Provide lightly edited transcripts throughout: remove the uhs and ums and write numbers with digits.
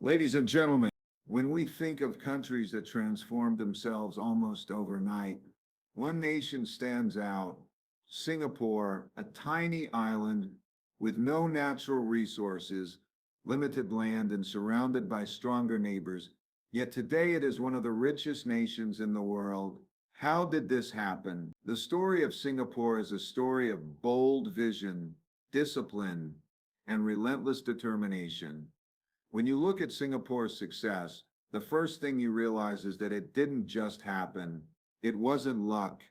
Ladies and gentlemen, when we think of countries that transformed themselves almost overnight, one nation stands out: Singapore, a tiny island with no natural resources, limited land, and surrounded by stronger neighbors. Yet today it is one of the richest nations in the world. How did this happen? The story of Singapore is a story of bold vision, discipline, and relentless determination. When you look at Singapore's success, the first thing you realize is that it didn't just happen. It wasn't luck,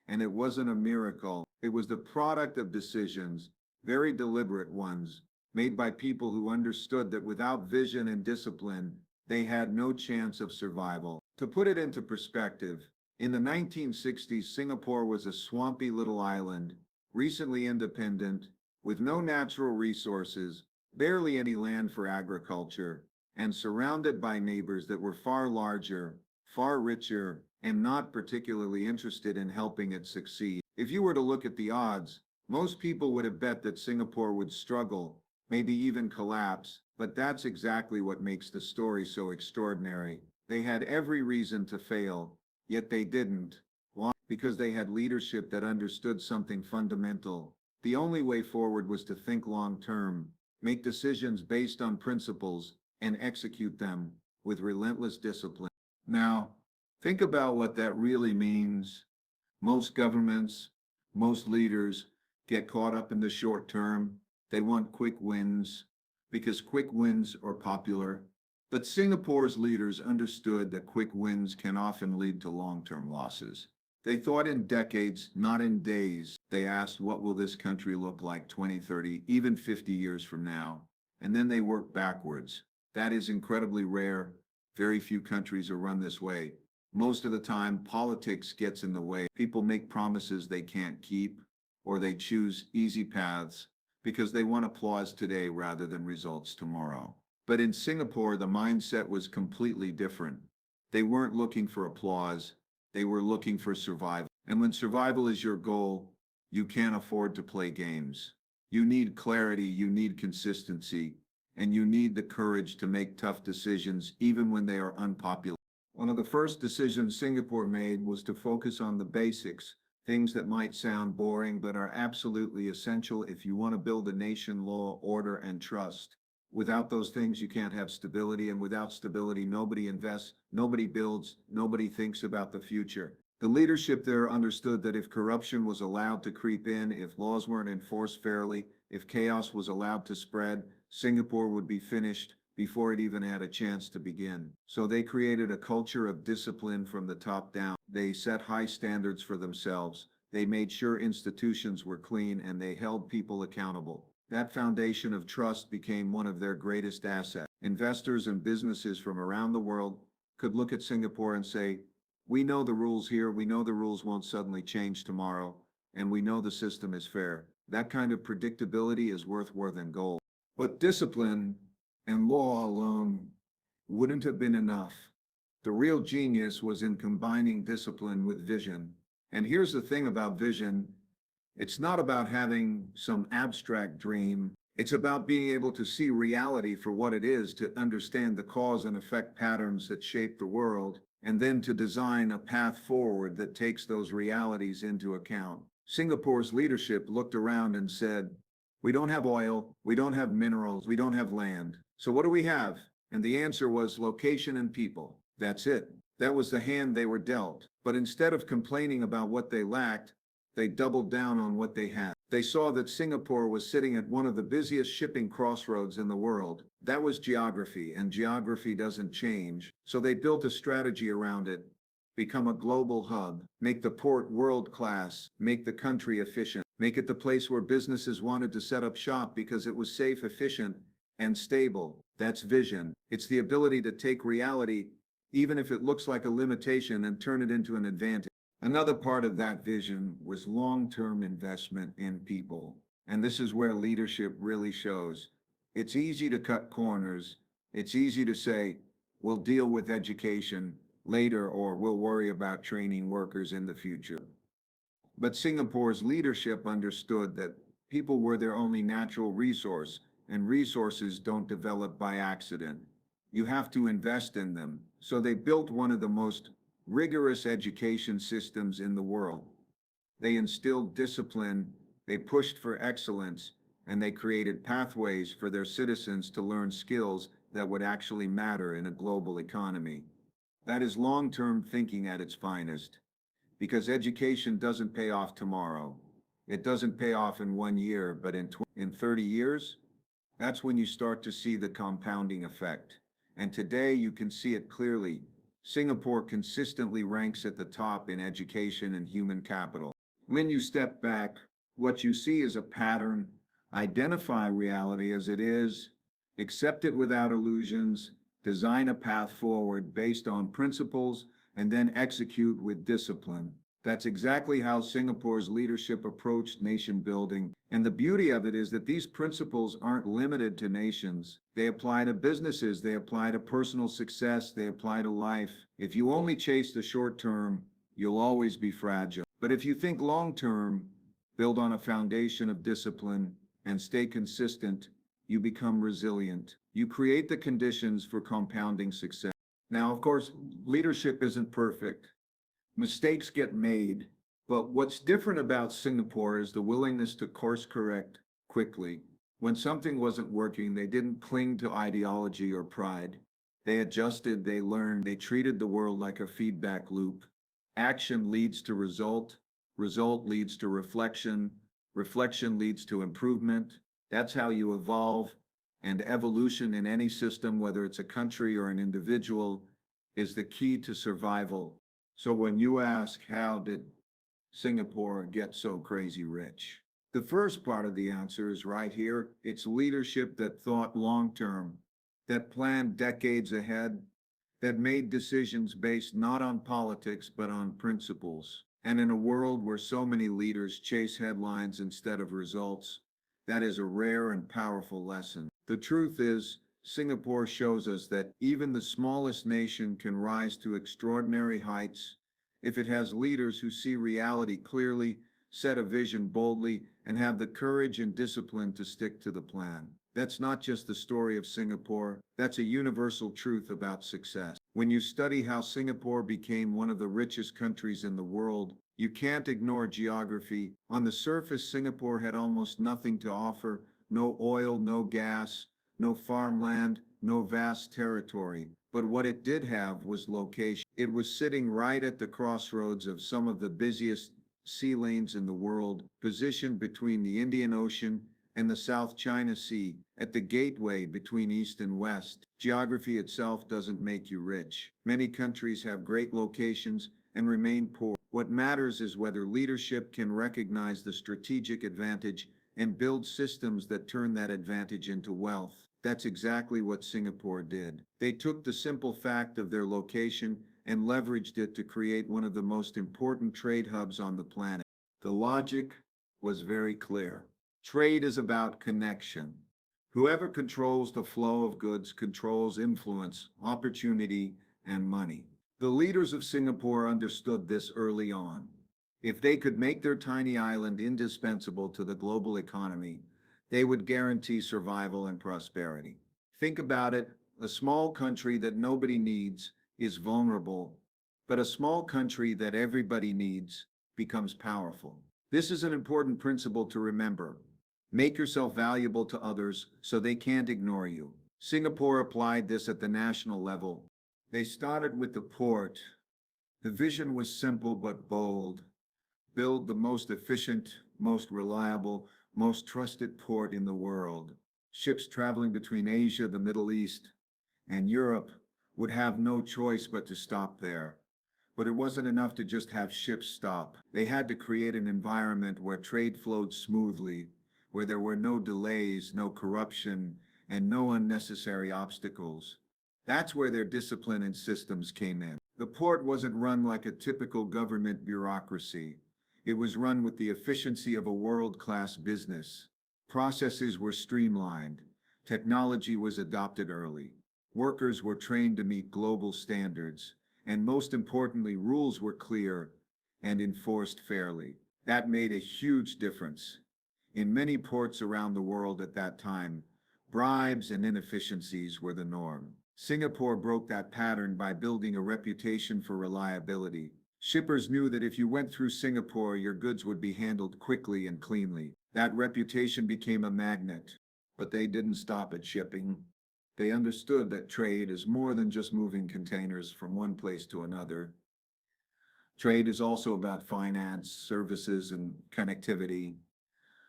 and it wasn't a miracle. It was the product of decisions, very deliberate ones, made by people who understood that without vision and discipline, they had no chance of survival. To put it into perspective, in the 1960s, Singapore was a swampy little island, recently independent, with no natural resources, barely any land for agriculture, and surrounded by neighbors that were far larger, far richer, and not particularly interested in helping it succeed. If you were to look at the odds, most people would have bet that Singapore would struggle, maybe even collapse, but that's exactly what makes the story so extraordinary. They had every reason to fail, yet they didn't. Why? Because they had leadership that understood something fundamental. The only way forward was to think long term, make decisions based on principles, and execute them with relentless discipline. Now, think about what that really means. Most governments, most leaders get caught up in the short term. They want quick wins because quick wins are popular. But Singapore's leaders understood that quick wins can often lead to long-term losses. They thought in decades, not in days. They asked, what will this country look like 20, 30, even 50 years from now? And then they worked backwards. That is incredibly rare. Very few countries are run this way. Most of the time, politics gets in the way. People make promises they can't keep, or they choose easy paths because they want applause today rather than results tomorrow. But in Singapore, the mindset was completely different. They weren't looking for applause. They were looking for survival. And when survival is your goal, you can't afford to play games. You need clarity, you need consistency, and you need the courage to make tough decisions even when they are unpopular. One of the first decisions Singapore made was to focus on the basics, things that might sound boring but are absolutely essential if you want to build a nation: law, order, and trust. Without those things, you can't have stability, and without stability, nobody invests, nobody builds, nobody thinks about the future. The leadership there understood that if corruption was allowed to creep in, if laws weren't enforced fairly, if chaos was allowed to spread, Singapore would be finished before it even had a chance to begin. So they created a culture of discipline from the top down. They set high standards for themselves. They made sure institutions were clean, and they held people accountable. That foundation of trust became one of their greatest assets. Investors and businesses from around the world could look at Singapore and say, we know the rules here, we know the rules won't suddenly change tomorrow, and we know the system is fair. That kind of predictability is worth more than gold. But discipline and law alone wouldn't have been enough. The real genius was in combining discipline with vision. And here's the thing about vision: it's not about having some abstract dream. It's about being able to see reality for what it is, to understand the cause and effect patterns that shape the world, and then to design a path forward that takes those realities into account. Singapore's leadership looked around and said, we don't have oil, we don't have minerals, we don't have land. So what do we have? And the answer was location and people. That's it. That was the hand they were dealt. But instead of complaining about what they lacked, they doubled down on what they had. They saw that Singapore was sitting at one of the busiest shipping crossroads in the world. That was geography, and geography doesn't change. So they built a strategy around it: become a global hub, make the port world-class, make the country efficient, make it the place where businesses wanted to set up shop because it was safe, efficient, and stable. That's vision. It's the ability to take reality, even if it looks like a limitation, and turn it into an advantage. Another part of that vision was long-term investment in people. And this is where leadership really shows. It's easy to cut corners. It's easy to say, we'll deal with education later, or we'll worry about training workers in the future. But Singapore's leadership understood that people were their only natural resource, and resources don't develop by accident. You have to invest in them. So they built one of the most rigorous education systems in the world. They instilled discipline, they pushed for excellence, and they created pathways for their citizens to learn skills that would actually matter in a global economy. That is long-term thinking at its finest, because education doesn't pay off tomorrow. It doesn't pay off in 1 year, but in 30 years, that's when you start to see the compounding effect. And today you can see it clearly. Singapore consistently ranks at the top in education and human capital. When you step back, what you see is a pattern. Identify reality as it is, accept it without illusions, design a path forward based on principles, and then execute with discipline. That's exactly how Singapore's leadership approached nation building. And the beauty of it is that these principles aren't limited to nations. They apply to businesses, they apply to personal success, they apply to life. If you only chase the short term, you'll always be fragile. But if you think long term, build on a foundation of discipline, and stay consistent, you become resilient. You create the conditions for compounding success. Now, of course, leadership isn't perfect. Mistakes get made, but what's different about Singapore is the willingness to course correct quickly. When something wasn't working, they didn't cling to ideology or pride. They adjusted, they learned, they treated the world like a feedback loop. Action leads to result, result leads to reflection, reflection leads to improvement. That's how you evolve. And evolution in any system, whether it's a country or an individual, is the key to survival. So when you ask, how did Singapore get so crazy rich? The first part of the answer is right here. It's leadership that thought long term, that planned decades ahead, that made decisions based not on politics, but on principles. And in a world where so many leaders chase headlines instead of results, that is a rare and powerful lesson. The truth is, Singapore shows us that even the smallest nation can rise to extraordinary heights if it has leaders who see reality clearly, set a vision boldly, and have the courage and discipline to stick to the plan. That's not just the story of Singapore, that's a universal truth about success. When you study how Singapore became one of the richest countries in the world, you can't ignore geography. On the surface, Singapore had almost nothing to offer: no oil, no gas, no farmland, no vast territory. But what it did have was location. It was sitting right at the crossroads of some of the busiest sea lanes in the world, positioned between the Indian Ocean and the South China Sea, at the gateway between East and West. Geography itself doesn't make you rich. Many countries have great locations and remain poor. What matters is whether leadership can recognize the strategic advantage and build systems that turn that advantage into wealth. That's exactly what Singapore did. They took the simple fact of their location and leveraged it to create one of the most important trade hubs on the planet. The logic was very clear. Trade is about connection. Whoever controls the flow of goods controls influence, opportunity, and money. The leaders of Singapore understood this early on. If they could make their tiny island indispensable to the global economy, they would guarantee survival and prosperity. Think about it. A small country that nobody needs is vulnerable, but a small country that everybody needs becomes powerful. This is an important principle to remember. Make yourself valuable to others so they can't ignore you. Singapore applied this at the national level. They started with the port. The vision was simple but bold. Build the most efficient, most reliable, most trusted port in the world. Ships traveling between Asia, the Middle East, and Europe would have no choice but to stop there. But it wasn't enough to just have ships stop. They had to create an environment where trade flowed smoothly, where there were no delays, no corruption, and no unnecessary obstacles. That's where their discipline and systems came in. The port wasn't run like a typical government bureaucracy. It was run with the efficiency of a world-class business. Processes were streamlined. Technology was adopted early. Workers were trained to meet global standards. And most importantly, rules were clear and enforced fairly. That made a huge difference. In many ports around the world at that time, bribes and inefficiencies were the norm. Singapore broke that pattern by building a reputation for reliability. Shippers knew that if you went through Singapore, your goods would be handled quickly and cleanly. That reputation became a magnet. But they didn't stop at shipping. They understood that trade is more than just moving containers from one place to another. Trade is also about finance, services, and connectivity.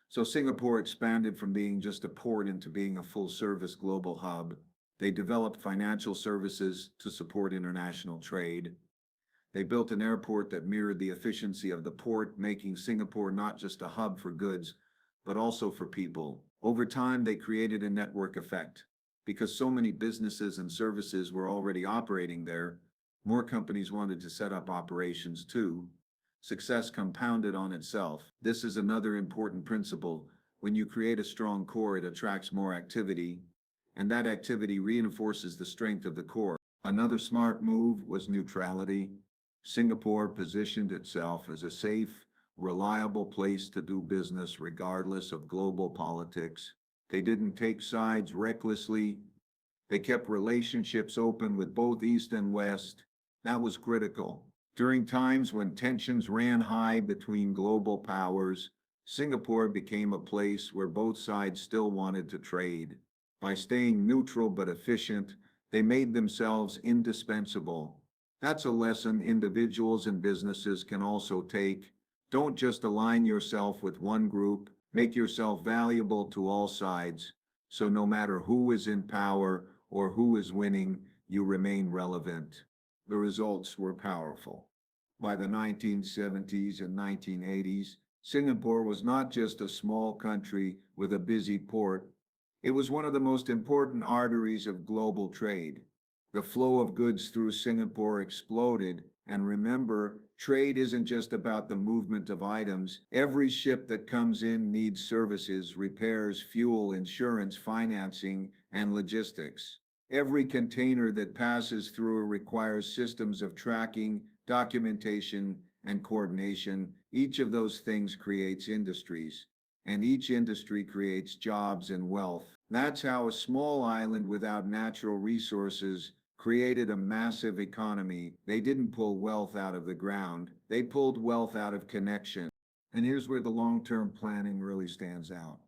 So Singapore expanded from being just a port into being a full-service global hub. They developed financial services to support international trade. They built an airport that mirrored the efficiency of the port, making Singapore not just a hub for goods, but also for people. Over time, they created a network effect. Because so many businesses and services were already operating there, more companies wanted to set up operations too. Success compounded on itself. This is another important principle. When you create a strong core, it attracts more activity, and that activity reinforces the strength of the core. Another smart move was neutrality. Singapore positioned itself as a safe, reliable place to do business regardless of global politics. They didn't take sides recklessly. They kept relationships open with both East and West. That was critical. During times when tensions ran high between global powers, Singapore became a place where both sides still wanted to trade. By staying neutral but efficient, they made themselves indispensable. That's a lesson individuals and businesses can also take. Don't just align yourself with one group, make yourself valuable to all sides. So no matter who is in power or who is winning, you remain relevant. The results were powerful. By the 1970s and 1980s, Singapore was not just a small country with a busy port, it was one of the most important arteries of global trade. The flow of goods through Singapore exploded, and remember, trade isn't just about the movement of items. Every ship that comes in needs services, repairs, fuel, insurance, financing, and logistics. Every container that passes through requires systems of tracking, documentation, and coordination. Each of those things creates industries, and each industry creates jobs and wealth. That's how a small island without natural resources created a massive economy. They didn't pull wealth out of the ground, they pulled wealth out of connection. And here's where the long-term planning really stands out.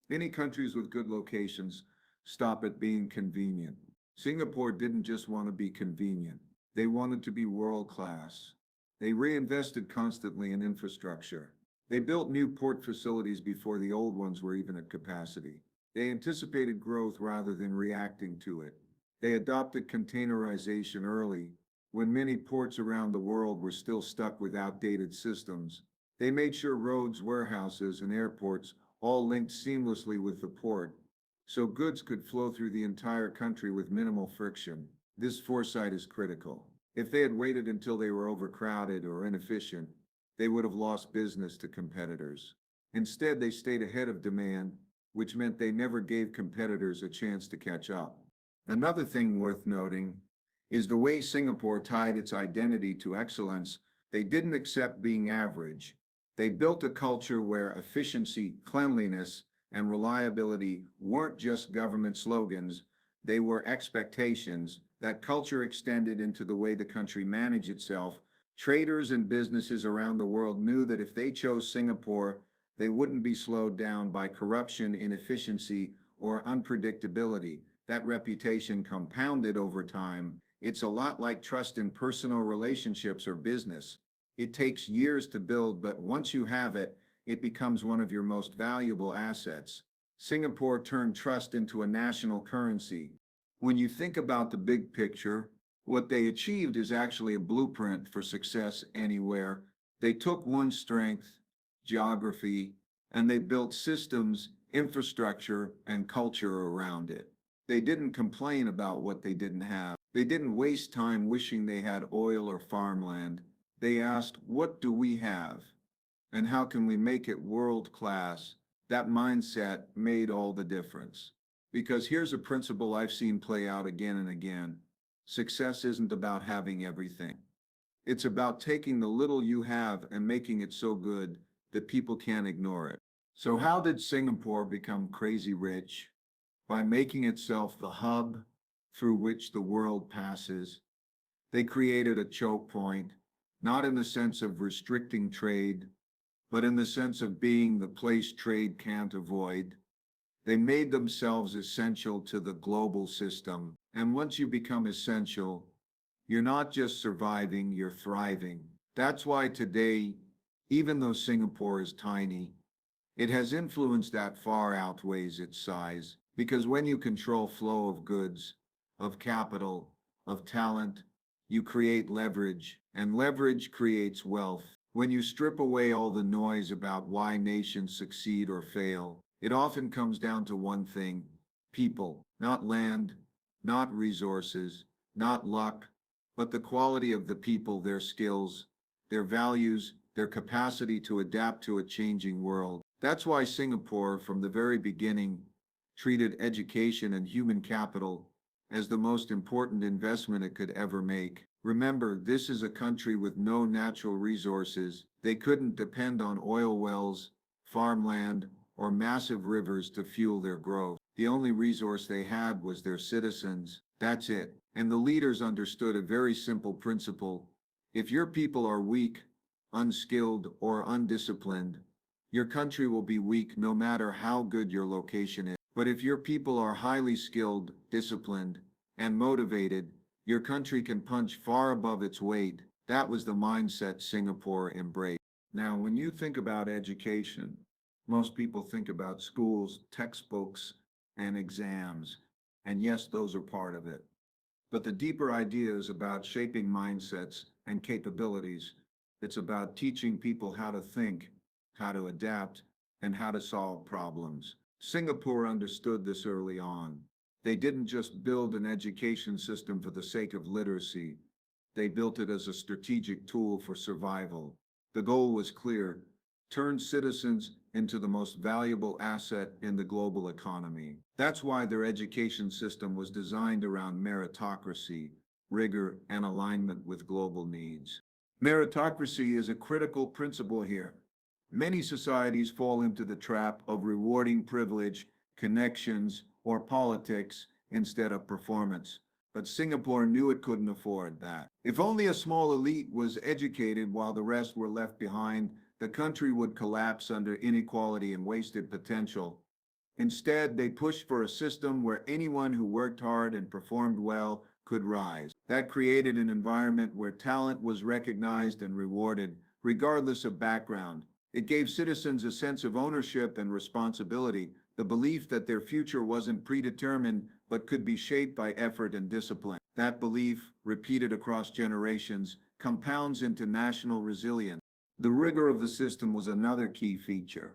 Many countries with good locations stop at being convenient. Singapore didn't just want to be convenient, they wanted to be world class. They reinvested constantly in infrastructure. They built new port facilities before the old ones were even at capacity. They anticipated growth rather than reacting to it. They adopted containerization early, when many ports around the world were still stuck with outdated systems. They made sure roads, warehouses, and airports all linked seamlessly with the port, so goods could flow through the entire country with minimal friction. This foresight is critical. If they had waited until they were overcrowded or inefficient, they would have lost business to competitors. Instead, they stayed ahead of demand, which meant they never gave competitors a chance to catch up. Another thing worth noting is the way Singapore tied its identity to excellence. They didn't accept being average. They built a culture where efficiency, cleanliness, and reliability weren't just government slogans, they were expectations. That culture extended into the way the country managed itself. Traders and businesses around the world knew that if they chose Singapore, they wouldn't be slowed down by corruption, inefficiency, or unpredictability. That reputation compounded over time. It's a lot like trust in personal relationships or business. It takes years to build, but once you have it, it becomes one of your most valuable assets. Singapore turned trust into a national currency. When you think about the big picture, what they achieved is actually a blueprint for success anywhere. They took one strength, geography, and they built systems, infrastructure, and culture around it. They didn't complain about what they didn't have. They didn't waste time wishing they had oil or farmland. They asked, what do we have? And how can we make it world class? That mindset made all the difference. Because here's a principle I've seen play out again and again. Success isn't about having everything. It's about taking the little you have and making it so good that people can't ignore it. So how did Singapore become crazy rich? By making itself the hub through which the world passes. They created a choke point, not in the sense of restricting trade, but in the sense of being the place trade can't avoid. They made themselves essential to the global system. And once you become essential, you're not just surviving, you're thriving. That's why today, even though Singapore is tiny, it has influence that far outweighs its size. Because when you control flow of goods, of capital, of talent, you create leverage, and leverage creates wealth. When you strip away all the noise about why nations succeed or fail, it often comes down to one thing: people, not land, not resources, not luck, but the quality of the people, their skills, their values, their capacity to adapt to a changing world. That's why Singapore, from the very beginning, treated education and human capital as the most important investment it could ever make. Remember, this is a country with no natural resources. They couldn't depend on oil wells, farmland, or massive rivers to fuel their growth. The only resource they had was their citizens. That's it. And the leaders understood a very simple principle. If your people are weak, unskilled, or undisciplined, your country will be weak no matter how good your location is. But if your people are highly skilled, disciplined, and motivated, your country can punch far above its weight. That was the mindset Singapore embraced. Now, when you think about education, most people think about schools, textbooks, and exams. And yes, those are part of it. But the deeper idea is about shaping mindsets and capabilities. It's about teaching people how to think, how to adapt, and how to solve problems. Singapore understood this early on. They didn't just build an education system for the sake of literacy. They built it as a strategic tool for survival. The goal was clear: turn citizens into the most valuable asset in the global economy. That's why their education system was designed around meritocracy, rigor, and alignment with global needs. Meritocracy is a critical principle here. Many societies fall into the trap of rewarding privilege, connections, or politics instead of performance. But Singapore knew it couldn't afford that. If only a small elite was educated while the rest were left behind, the country would collapse under inequality and wasted potential. Instead, they pushed for a system where anyone who worked hard and performed well could rise. That created an environment where talent was recognized and rewarded, regardless of background. It gave citizens a sense of ownership and responsibility, the belief that their future wasn't predetermined but could be shaped by effort and discipline. That belief, repeated across generations, compounds into national resilience. The rigor of the system was another key feature.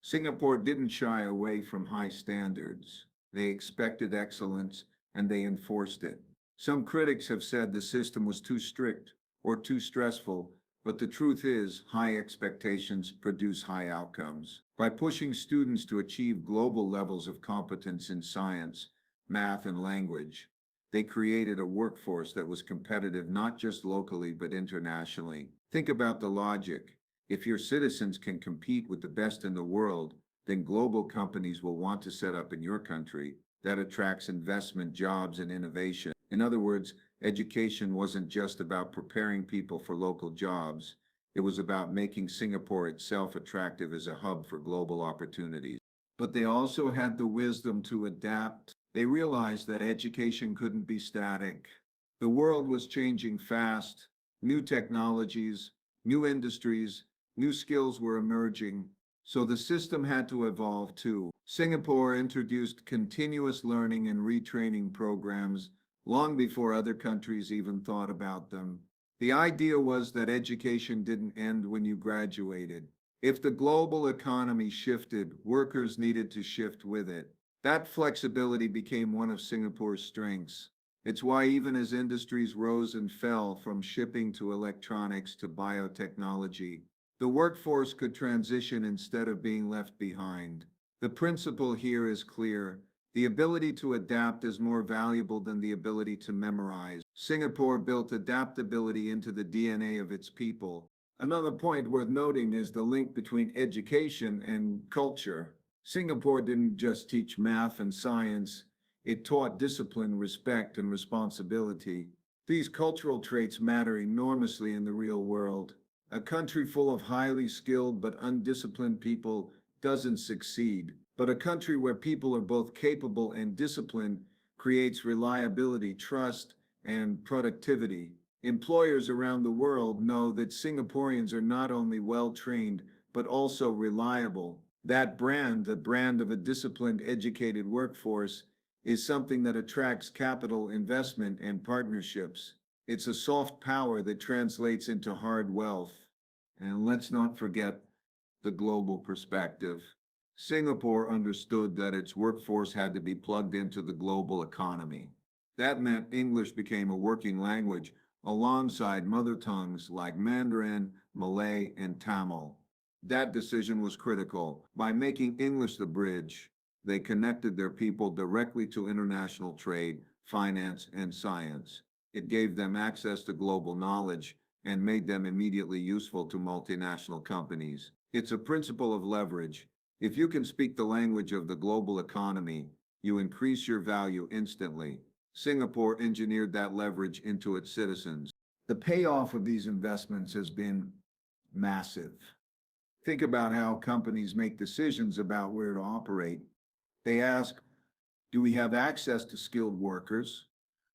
Singapore didn't shy away from high standards. They expected excellence and they enforced it. Some critics have said the system was too strict or too stressful, but the truth is, high expectations produce high outcomes. By pushing students to achieve global levels of competence in science, math, and language, they created a workforce that was competitive not just locally but internationally. Think about the logic. If your citizens can compete with the best in the world, then global companies will want to set up in your country. That attracts investment, jobs, and innovation. In other words, education wasn't just about preparing people for local jobs. It was about making Singapore itself attractive as a hub for global opportunities. But they also had the wisdom to adapt. They realized that education couldn't be static. The world was changing fast. New technologies, new industries, new skills were emerging. So the system had to evolve too. Singapore introduced continuous learning and retraining programs long before other countries even thought about them. The idea was that education didn't end when you graduated. If the global economy shifted, workers needed to shift with it. That flexibility became one of Singapore's strengths. It's why even as industries rose and fell, from shipping to electronics to biotechnology, the workforce could transition instead of being left behind. The principle here is clear. The ability to adapt is more valuable than the ability to memorize. Singapore built adaptability into the DNA of its people. Another point worth noting is the link between education and culture. Singapore didn't just teach math and science, It taught discipline, respect, and responsibility. These cultural traits matter enormously in the real world. A country full of highly skilled but undisciplined people doesn't succeed. But a country where people are both capable and disciplined creates reliability, trust, and productivity. Employers around the world know that Singaporeans are not only well trained, but also reliable. That brand, the brand of a disciplined, educated workforce, is something that attracts capital, investment, and partnerships. It's a soft power that translates into hard wealth. And let's not forget the global perspective. Singapore understood that its workforce had to be plugged into the global economy. That meant English became a working language alongside mother tongues like Mandarin, Malay, and Tamil. That decision was critical. By making English the bridge, they connected their people directly to international trade, finance, and science. It gave them access to global knowledge and made them immediately useful to multinational companies. It's a principle of leverage. If you can speak the language of the global economy, you increase your value instantly. Singapore engineered that leverage into its citizens. The payoff of these investments has been massive. Think about how companies make decisions about where to operate. They ask, do we have access to skilled workers?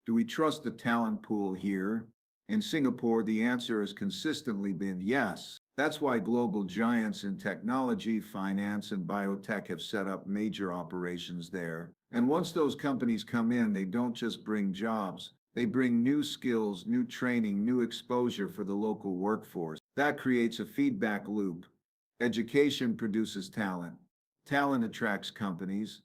Do we trust the talent pool here? In Singapore, the answer has consistently been yes. That's why global giants in technology, finance, and biotech have set up major operations there. And once those companies come in, they don't just bring jobs. They bring new skills, new training, new exposure for the local workforce. That creates a feedback loop. Education produces talent. Talent attracts companies.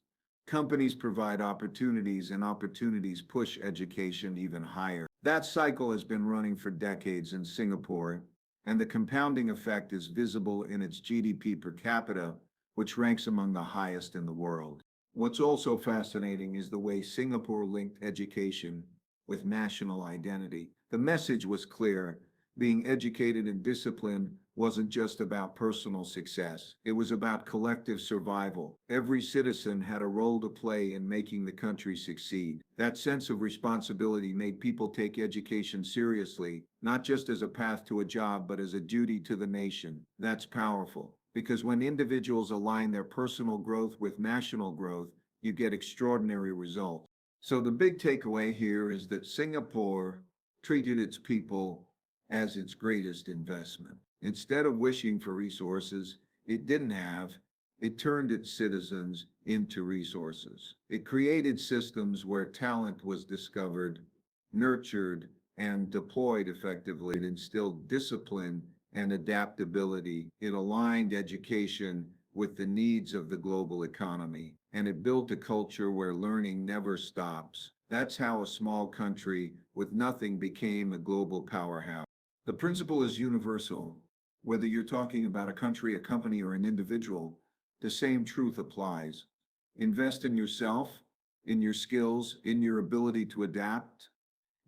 Companies provide opportunities, and opportunities push education even higher. That cycle has been running for decades in Singapore, and the compounding effect is visible in its GDP per capita, which ranks among the highest in the world. What's also fascinating is the way Singapore linked education with national identity. The message was clear. Being educated and disciplined wasn't just about personal success. It was about collective survival. Every citizen had a role to play in making the country succeed. That sense of responsibility made people take education seriously, not just as a path to a job, but as a duty to the nation. That's powerful, because when individuals align their personal growth with national growth, you get extraordinary results. So the big takeaway here is that Singapore treated its people as its greatest investment. Instead of wishing for resources it didn't have, it turned its citizens into resources. It created systems where talent was discovered, nurtured, and deployed effectively. It instilled discipline and adaptability. It aligned education with the needs of the global economy, and it built a culture where learning never stops. That's how a small country with nothing became a global powerhouse. The principle is universal. Whether you're talking about a country, a company, or an individual, the same truth applies. Invest in yourself, in your skills, in your ability to adapt,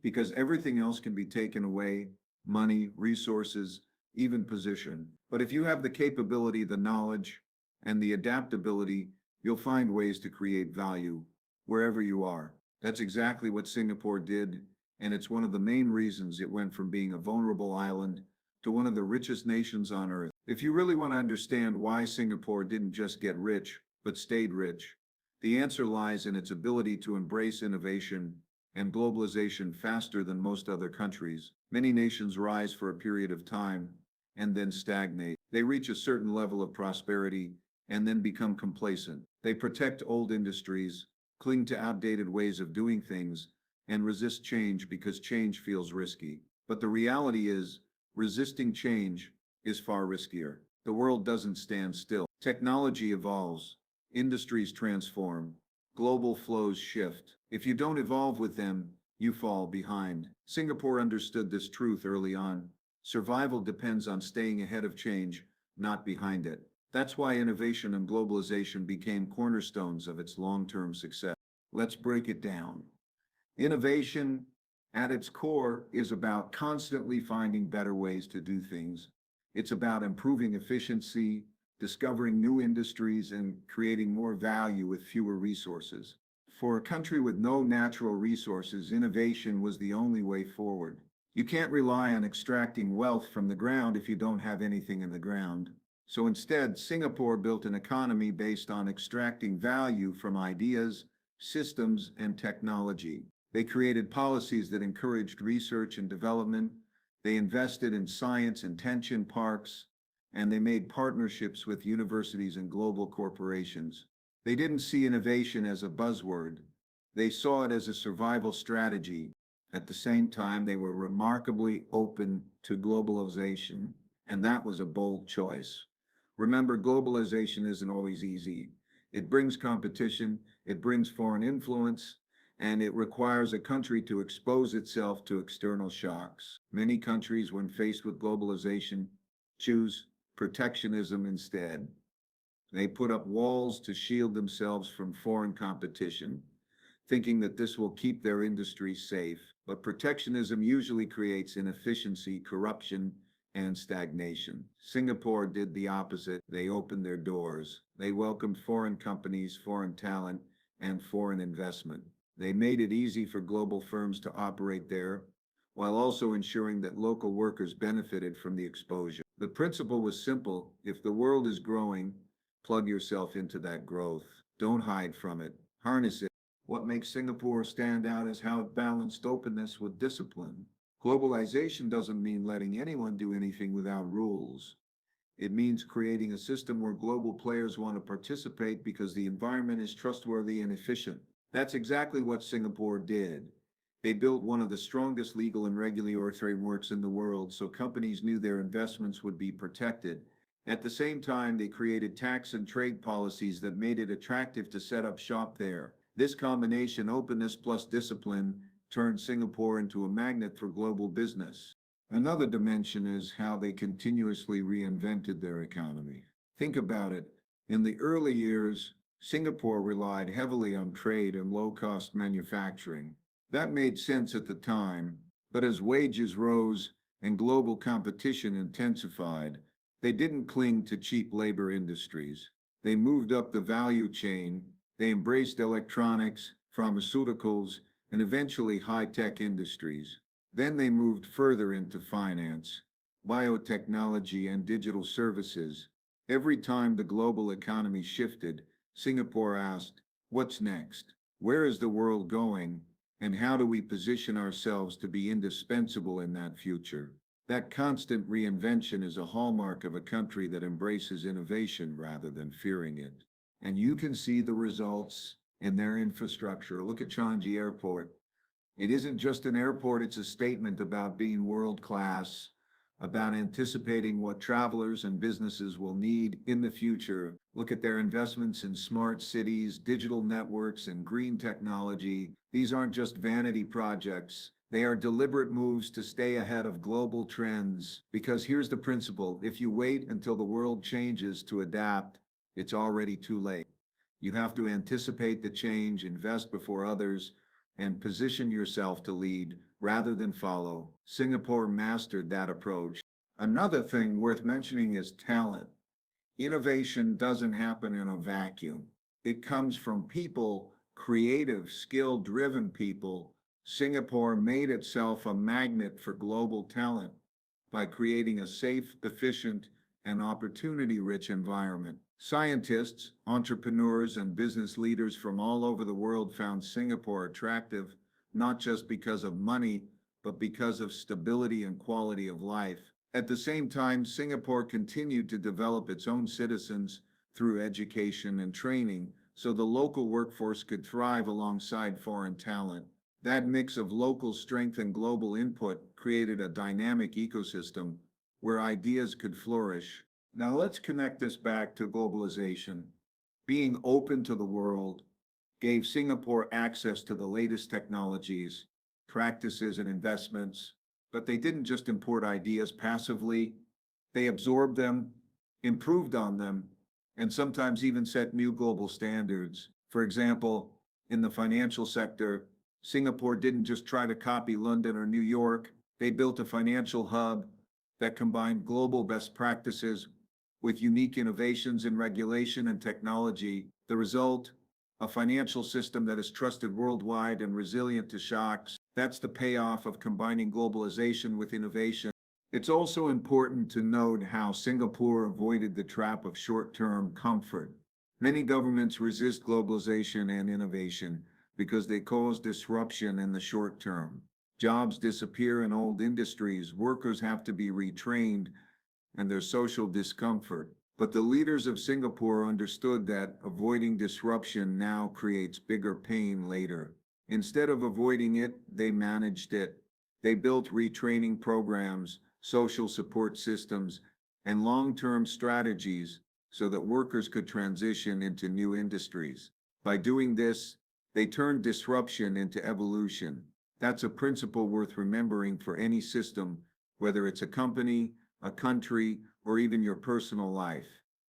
because everything else can be taken away: money, resources, even position. But if you have the capability, the knowledge, and the adaptability, you'll find ways to create value wherever you are. That's exactly what Singapore did, and it's one of the main reasons it went from being a vulnerable island to one of the richest nations on earth. If you really want to understand why Singapore didn't just get rich, but stayed rich, the answer lies in its ability to embrace innovation and globalization faster than most other countries. Many nations rise for a period of time and then stagnate. They reach a certain level of prosperity and then become complacent. They protect old industries, cling to outdated ways of doing things, and resist change because change feels risky. But the reality is, resisting change is far riskier. The world doesn't stand still. Technology evolves, industries transform, global flows shift. If you don't evolve with them, you fall behind. Singapore understood this truth early on. Survival depends on staying ahead of change, not behind it. That's why innovation and globalization became cornerstones of its long-term success. Let's break it down. Innovation, at its core, is about constantly finding better ways to do things. It's about improving efficiency, discovering new industries, and creating more value with fewer resources. For a country with no natural resources, innovation was the only way forward. You can't rely on extracting wealth from the ground if you don't have anything in the ground. So instead, Singapore built an economy based on extracting value from ideas, systems, and technology. They created policies that encouraged research and development. They invested in science and tension parks, and they made partnerships with universities and global corporations. They didn't see innovation as a buzzword. They saw it as a survival strategy. At the same time, they were remarkably open to globalization, and that was a bold choice. Remember, globalization isn't always easy. It brings competition, it brings foreign influence, and it requires a country to expose itself to external shocks. Many countries, when faced with globalization, choose protectionism instead. They put up walls to shield themselves from foreign competition, thinking that this will keep their industries safe. But protectionism usually creates inefficiency, corruption, and stagnation. Singapore did the opposite. They opened their doors. They welcomed foreign companies, foreign talent, and foreign investment. They made it easy for global firms to operate there, while also ensuring that local workers benefited from the exposure. The principle was simple. If the world is growing, plug yourself into that growth. Don't hide from it. Harness it. What makes Singapore stand out is how it balanced openness with discipline. Globalization doesn't mean letting anyone do anything without rules. It means creating a system where global players want to participate because the environment is trustworthy and efficient. That's exactly what Singapore did. They built one of the strongest legal and regulatory frameworks in the world, so companies knew their investments would be protected. At the same time, they created tax and trade policies that made it attractive to set up shop there. This combination, openness plus discipline, turned Singapore into a magnet for global business. Another dimension is how they continuously reinvented their economy. Think about it. In the early years, Singapore relied heavily on trade and low-cost manufacturing. That made sense at the time, but as wages rose and global competition intensified, they didn't cling to cheap labor industries. They moved up the value chain. They embraced electronics, pharmaceuticals, and eventually high-tech industries. Then they moved further into finance, biotechnology, and digital services. Every time the global economy shifted, Singapore asked, what's next? Where is the world going? And how do we position ourselves to be indispensable in that future? That constant reinvention is a hallmark of a country that embraces innovation rather than fearing it. And you can see the results in their infrastructure. Look at Changi Airport. It isn't just an airport, it's a statement about being world class, about anticipating what travelers and businesses will need in the future. Look at their investments in smart cities, digital networks, and green technology. These aren't just vanity projects. They are deliberate moves to stay ahead of global trends. Because here's the principle: if you wait until the world changes to adapt, it's already too late. You have to anticipate the change, invest before others, and position yourself to lead rather than follow. Singapore mastered that approach. Another thing worth mentioning is talent. Innovation doesn't happen in a vacuum. It comes from people, creative, skill-driven people. Singapore made itself a magnet for global talent by creating a safe, efficient, and opportunity-rich environment. Scientists, entrepreneurs, and business leaders from all over the world found Singapore attractive, not just because of money, but because of stability and quality of life. At the same time, Singapore continued to develop its own citizens through education and training, so the local workforce could thrive alongside foreign talent. That mix of local strength and global input created a dynamic ecosystem where ideas could flourish. Now let's connect this back to globalization. Being open to the world gave Singapore access to the latest technologies, practices, and investments, but they didn't just import ideas passively. They absorbed them, improved on them, and sometimes even set new global standards. For example, in the financial sector, Singapore didn't just try to copy London or New York. They built a financial hub that combined global best practices with unique innovations in regulation and technology. The result, a financial system that is trusted worldwide and resilient to shocks. That's the payoff of combining globalization with innovation. It's also important to note how Singapore avoided the trap of short term comfort. Many governments resist globalization and innovation because they cause disruption in the short term. Jobs disappear in old industries, workers have to be retrained, and there's social discomfort. But the leaders of Singapore understood that avoiding disruption now creates bigger pain later. Instead of avoiding it, they managed it. They built retraining programs, social support systems, and long term strategies so that workers could transition into new industries. By doing this, they turned disruption into evolution. That's a principle worth remembering for any system, whether it's a company, a country, or even your personal life.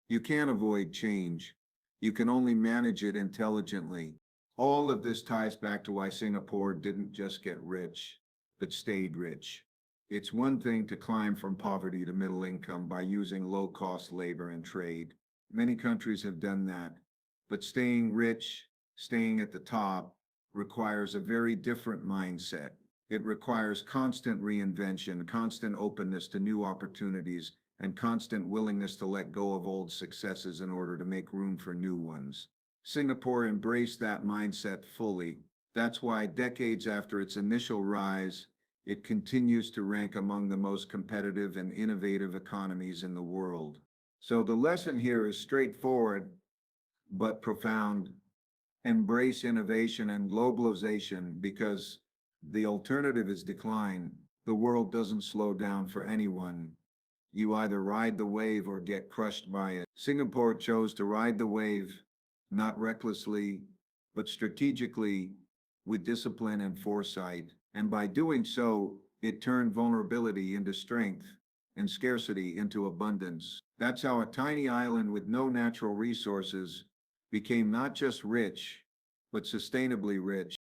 You can't avoid change. You can only manage it intelligently. All of this ties back to why Singapore didn't just get rich, but stayed rich. It's one thing to climb from poverty to middle income by using low cost labor and trade. Many countries have done that. But staying rich, staying at the top, requires a very different mindset. It requires constant reinvention, constant openness to new opportunities, and constant willingness to let go of old successes in order to make room for new ones. Singapore embraced that mindset fully. That's why decades after its initial rise, it continues to rank among the most competitive and innovative economies in the world. So the lesson here is straightforward but profound. Embrace innovation and globalization because the alternative is decline. The world doesn't slow down for anyone. You either ride the wave or get crushed by it. Singapore chose to ride the wave, not recklessly, but strategically, with discipline and foresight. And by doing so, it turned vulnerability into strength and scarcity into abundance. That's how a tiny island with no natural resources became not just rich, but sustainably rich.